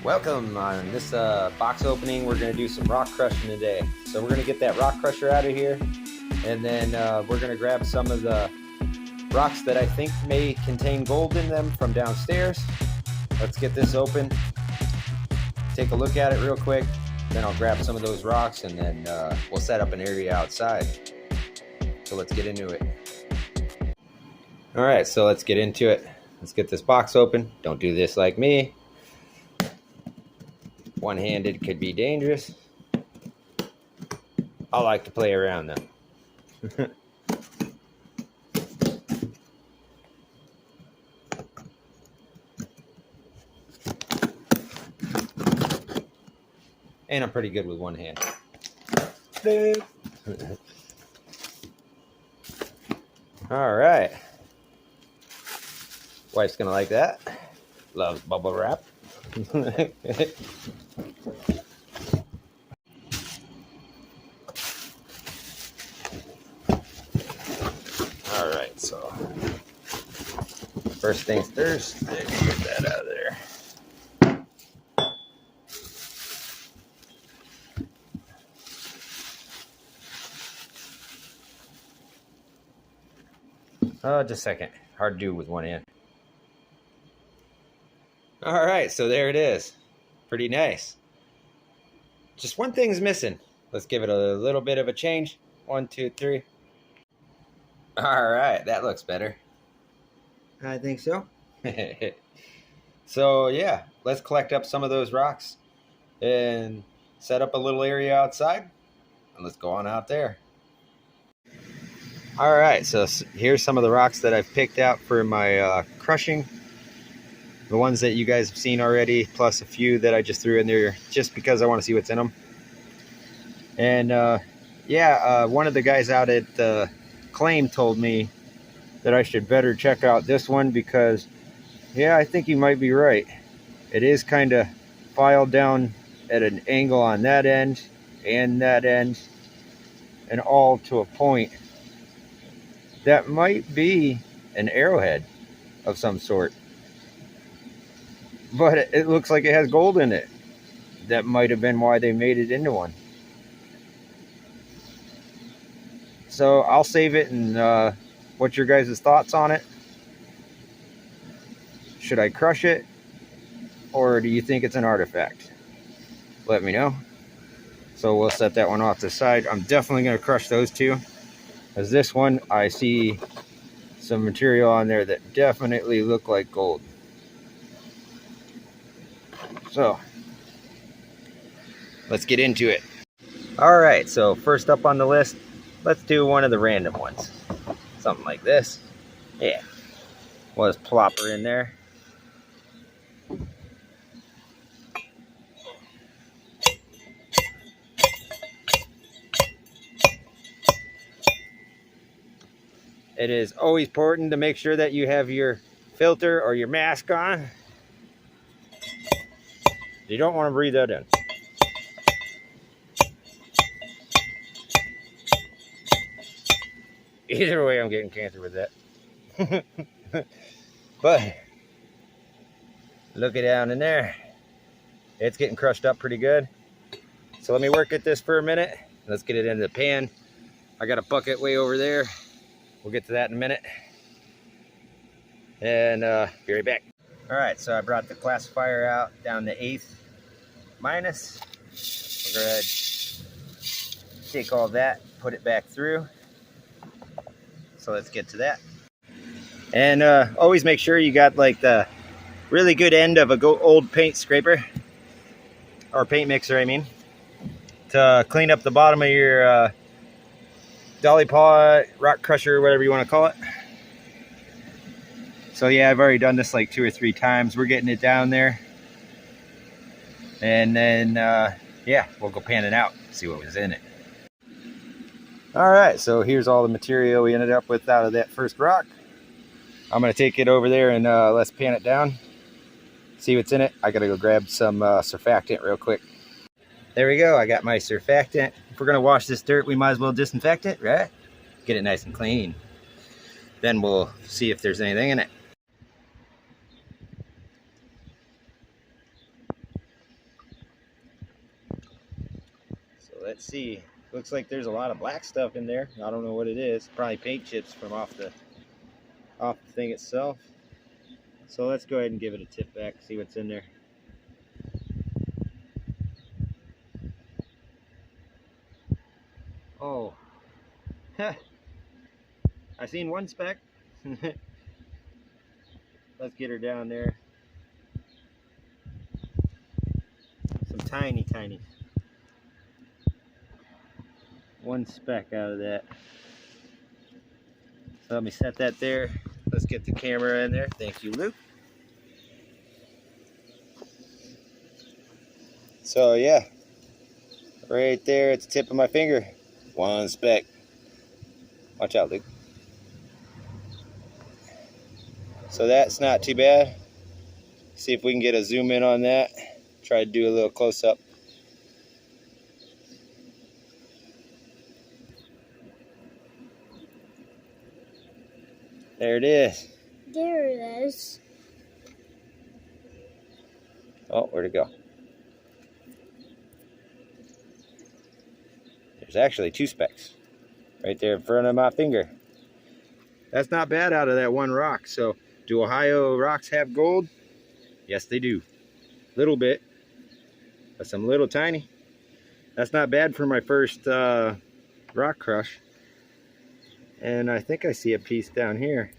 Welcome. On this box opening, we're going to do some rock crushing today. So we're going to get that rock crusher out of here, and then we're going to grab some of the rocks that I think may contain gold in them from downstairs. Let's get this open, take a look at it real quick, then I'll grab some of those rocks, and then we'll set up an area outside. So let's get into it. All right, so let's get into it. Let's get this box open. Don't do this like me. One-handed could be dangerous. I like to play around though. And I'm pretty good with one hand. All right. Wife's gonna like that. Loves bubble wrap. All right, so first things first, get that out of there. Just a second. Hard to do with one hand. All right, so there it is. Pretty nice. Just one thing's missing. Let's give it a little bit of a change. 1, 2, 3. All right, that looks better. I think so. So yeah, let's collect up some of those rocks and set up a little area outside, and let's go on out there. All right, so here's some of the rocks that I've picked out for my crushing. The ones that you guys have seen already, plus a few that I just threw in there just because I want to see what's in them. And one of the guys out at the Claim told me that I should better check out this one because, yeah, I think he might be right. It is kind of filed down at an angle on that end and that end, and all to a point. That might be an arrowhead of some sort. But it looks like it has gold in it. That might have been why they made it into one. So I'll save it, and what's your guys' thoughts on it? Should I crush it? Or do you think it's an artifact? Let me know. So we'll set that one off to the side. I'm definitely going to crush those two. As this one, I see some material on there that definitely look like gold. So let's get into it. All right, so first up on the list, let's do one of the random ones. Something like this. Yeah. We'll just plop her in there. It is always important to make sure that you have your filter or your mask on. You don't want to breathe that in. Either way, I'm getting cancer with that. But look it down in there. It's getting crushed up pretty good. So let me work at this for a minute. Let's get it into the pan. I got a bucket way over there. We'll get to that in a minute. And be right back. All right, so I brought the classifier out down to 1/8 minus. We'll go ahead, take all that, put it back through. So let's get to that. And always make sure you got like the really good end of a old paint scraper, or paint mixer, I mean, to clean up the bottom of your dolly pot, rock crusher, whatever you want to call it. So yeah, I've already done this like 2 or 3 times. We're getting it down there. And then, yeah, we'll go pan it out, see what was in it. All right, so here's all the material we ended up with out of that first rock. I'm going to take it over there and let's pan it down, see what's in it. I got to go grab some surfactant real quick. There we go. I got my surfactant. If we're going to wash this dirt, we might as well disinfect it, right? Get it nice and clean. Then we'll see if there's anything in it. let's see. Looks like there's a lot of black stuff in there. I don't know what it is. Probably paint chips from off the thing itself. So let's go ahead and give it a tip back, see what's in there. Oh, I seen one speck. Let's get her down there. Some tiny one speck out of that. So let me set that there. Let's get the camera in there. Thank you, Luke. So yeah, right there at the tip of my finger, one speck. Watch out, Luke. So that's not too bad. See if we can get a zoom in on that. Try to do a little close up. There it is. There it is. Oh, where'd it go? There's actually two specks right there in front of my finger. That's not bad out of that one rock. So do Ohio rocks have gold? Yes, they do. Little bit, but some little tiny. That's not bad for my first rock crush. And I think I see a piece down here,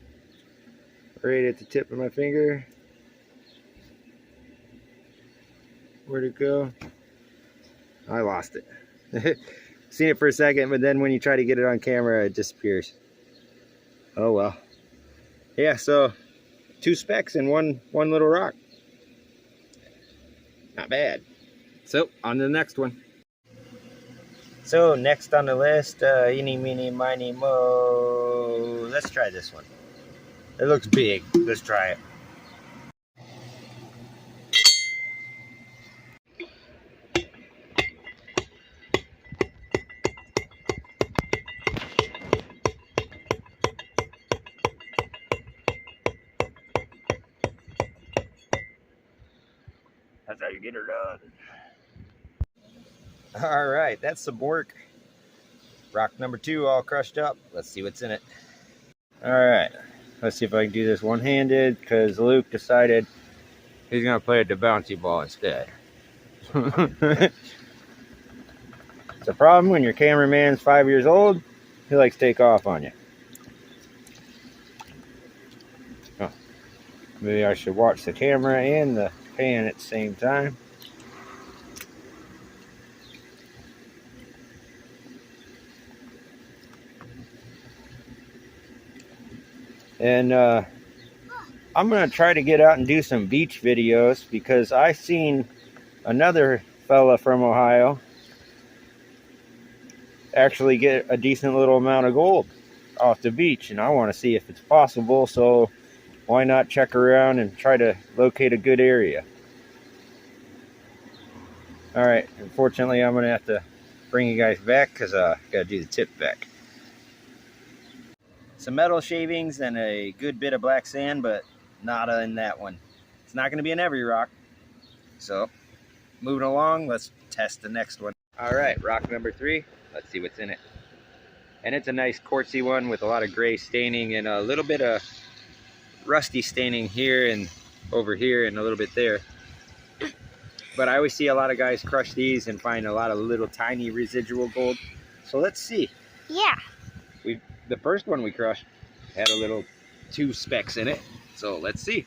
right at the tip of my finger. Where'd it go? I lost it. Seen it for a second, but then when you try to get it on camera, it disappears. Oh well. Yeah, so two specks and one little rock. Not bad. So on to the next one. So next on the list, eeny, meeny, miny, mo. Let's try this one. It looks big. Let's try it. That's how you get her done. All right, that's some work. Rock number 2 all crushed up. Let's see what's in it. All right, let's see if I can do this one-handed, because Luke decided he's gonna play at the bouncy ball instead. It's a problem when your cameraman's 5 years old. He likes to take off on you. Oh, maybe I should watch the camera and the pan at the same time. And I'm going to try to get out and do some beach videos, because I seen another fella from Ohio actually get a decent little amount of gold off the beach, and I want to see if it's possible. So why not check around and try to locate a good area? All right, unfortunately I'm going to have to bring you guys back, because I got to do the tip back. Some metal shavings and a good bit of black sand, but not in that one. It's not going to be in every rock. So moving along, let's test the next one. All right, rock number 3. Let's see what's in it. And it's a nice quartzy one with a lot of gray staining and a little bit of rusty staining here and over here and a little bit there. But I always see a lot of guys crush these and find a lot of little tiny residual gold. So let's see. Yeah. The first one we crushed had a little 2 specks in it. So let's see.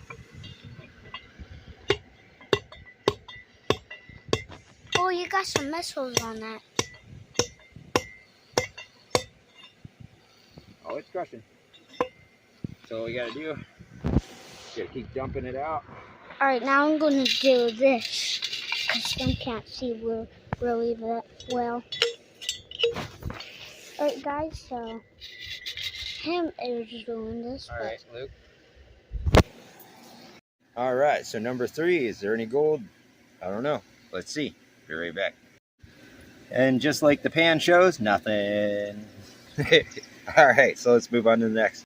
Oh, you got some missiles on that. Oh, it's crushing. So what we gotta do, gotta keep dumping it out. All right, now I'm going to do this, because I can't see really that well. All right, guys, so him is doing this. All right, Luke. All right, so number 3, is there any gold? I don't know. Let's see. Be right back. And just like the pan shows, nothing. All right, so let's move on to the next.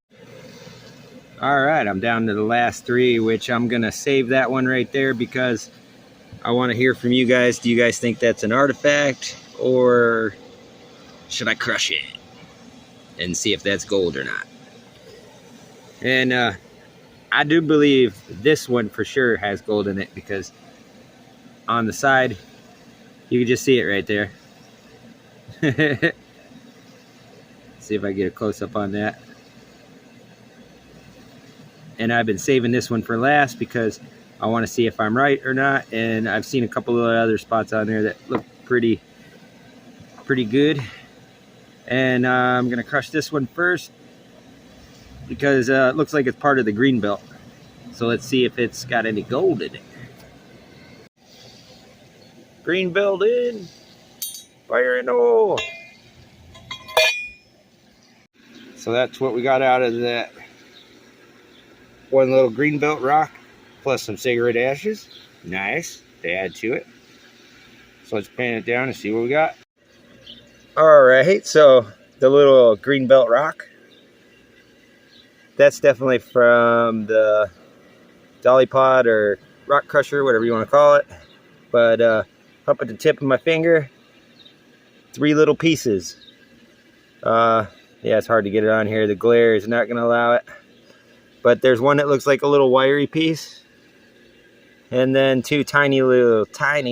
All right, I'm down to the last 3, which I'm gonna save that one right there, because I want to hear from you guys. Do you guys think that's an artifact, or should I crush it and see if that's gold or not? And I do believe this one for sure has gold in it, because on the side, you can just see it right there. See if I get a close-up on that. And I've been saving this one for last because I want to see if I'm right or not. And I've seen a couple of other spots on there that look pretty good. And I'm going to crush this one first because it looks like it's part of the green belt. So let's see if it's got any gold in it. Green belt in. Fire in all. So that's what we got out of that one little green belt rock, plus some cigarette ashes. Nice to add to it. So let's pan it down and see what we got. All right, so the little green belt rock, that's definitely from the Dolly Pod or rock crusher, whatever you want to call it. But up at the tip of my finger, 3 little pieces. Yeah, it's hard to get it on here. The glare is not going to allow it. But there's one that looks like a little wiry piece. And then 2 tiny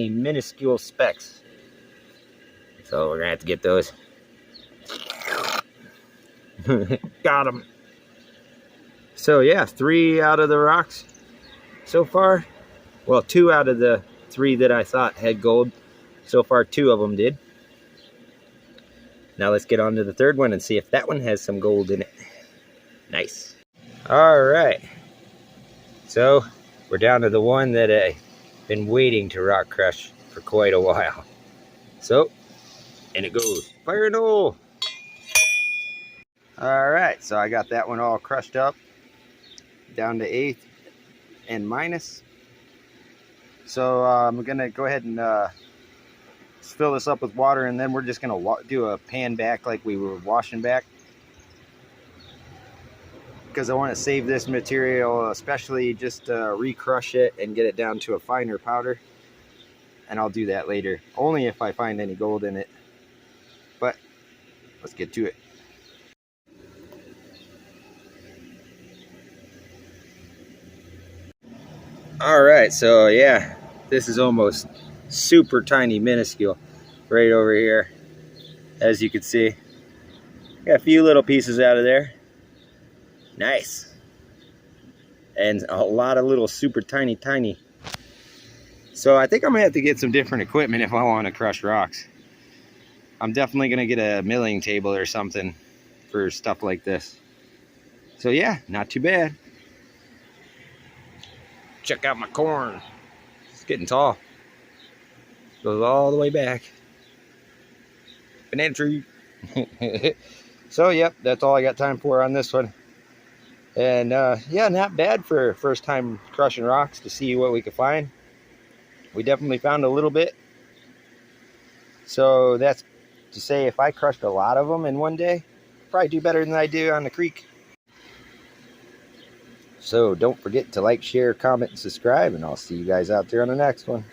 minuscule specks. So we're going to have to get those. Got them. So yeah, 3 out of the rocks so far. Well, 2 out of the 3 that I thought had gold. So far, 2 of them did. Now let's get on to the 3rd one and see if that one has some gold in it. Nice. All right. So we're down to the one that I've been waiting to rock crush for quite a while. So, and it goes. Fire in the hole. All right, so I got that one all crushed up, down to 1/8 and minus. So I'm gonna go ahead and fill this up with water, and then we're just gonna do a pan back like we were washing back, because I want to save this material, especially just recrush it and get it down to a finer powder. And I'll do that later, only if I find any gold in it. But let's get to it. All right, so yeah, this is almost super tiny, minuscule right over here, as you can see. Got a few little pieces out of there. Nice. And a lot of little super tiny. So I think I'm gonna have to get some different equipment if I want to crush rocks. I'm definitely gonna get a milling table or something for stuff like this. So yeah, not too bad. Check out my corn. It's getting tall. Goes all the way back. Banana tree. So yep, that's all I got time for on this one. And yeah, not bad for first time crushing rocks, to see what we could find. We definitely found a little bit. So that's to say, if I crushed a lot of them in one day, I'd probably do better than I do on the creek. So don't forget to like, share, comment, and subscribe, and I'll see you guys out there on the next one.